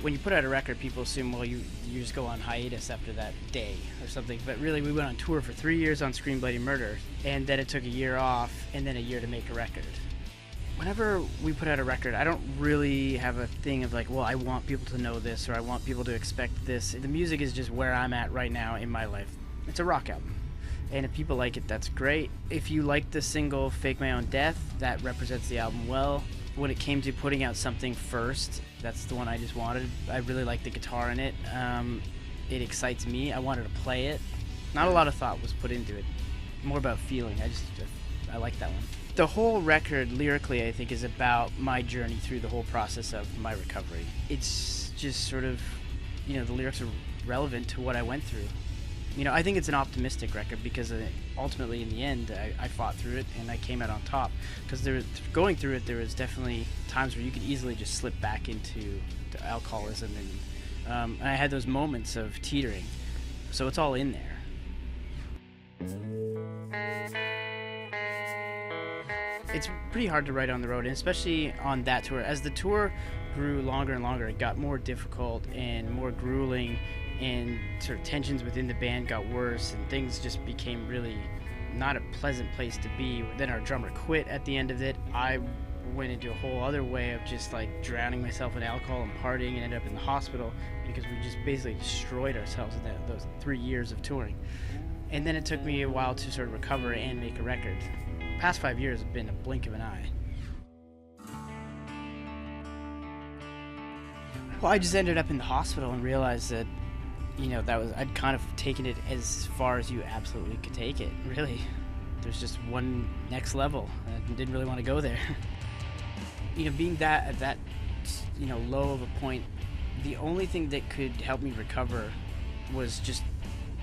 When you put out a record, people assume, well, you just go on hiatus after that day or something. But really, we went on tour for 3 years on Scream Bloody Murder, and then it took a year off, and then a year to make a record. Whenever we put out a record, I don't really have a thing of like, well, I want people to know this, or I want people to expect this. The music is just where I'm at right now in my life. It's a rock album. And if people like it, that's great. If you like the single Fake My Own Death, that represents the album well. When it came to putting out something first, that's the one I just wanted. I really like the guitar in it. It excites me. I wanted to play it. Not a lot of thought was put into it. More about feeling. I like that one. The whole record, lyrically, I think, is about my journey through the whole process of my recovery. It's just sort of, the lyrics are relevant to what I went through. I think it's an optimistic record because ultimately, in the end, I fought through it and I came out on top. Because going through it, there was definitely times where you could easily just slip back into alcoholism, and I had those moments of teetering. So it's all in there. It's pretty hard to write on the road, and especially on that tour. As the tour grew longer and longer, it got more difficult and more grueling, and sort of tensions within the band got worse, and things just became really not a pleasant place to be. Then our drummer quit at the end of it. I went into a whole other way of just like drowning myself in alcohol and partying, and ended up in the hospital because we just basically destroyed ourselves in those 3 years of touring. And then it took me a while to sort of recover and make a record. The past 5 years have been a blink of an eye. Well, I just ended up in the hospital and realized that, I'd kind of taken it as far as you absolutely could take it, really. There's just one next level, and I didn't really want to go there. Being at that, low of a point, the only thing that could help me recover was just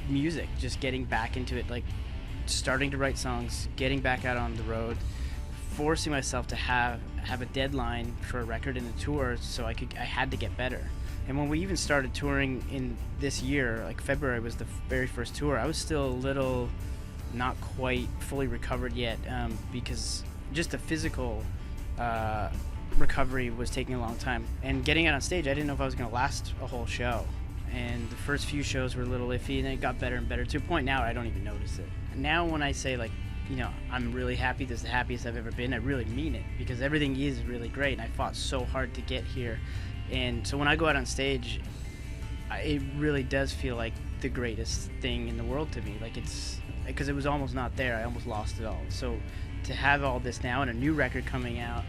music, just getting back into it, like starting to write songs, getting back out on the road, forcing myself to have a deadline for a record and a tour, so I had to get better. And when we even started touring in this year, like February was the very first tour, I was still a little not quite fully recovered yet, because just the physical recovery was taking a long time. And getting out on stage, I didn't know if I was going to last a whole show. And the first few shows were a little iffy, and then it got better and better to a point now I don't even notice it. Now when I say, like, I'm really happy, this is the happiest I've ever been, I really mean it, because everything is really great, and I fought so hard to get here. And so when I go out on stage, it really does feel like the greatest thing in the world to me. Like, it's because it was almost not there. I almost lost it all. So to have all this now and a new record coming out,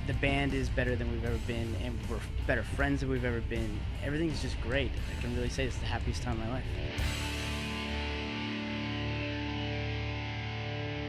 the band is better than we've ever been, and we're better friends than we've ever been. Everything's just great. I can really say it's the happiest time of my life.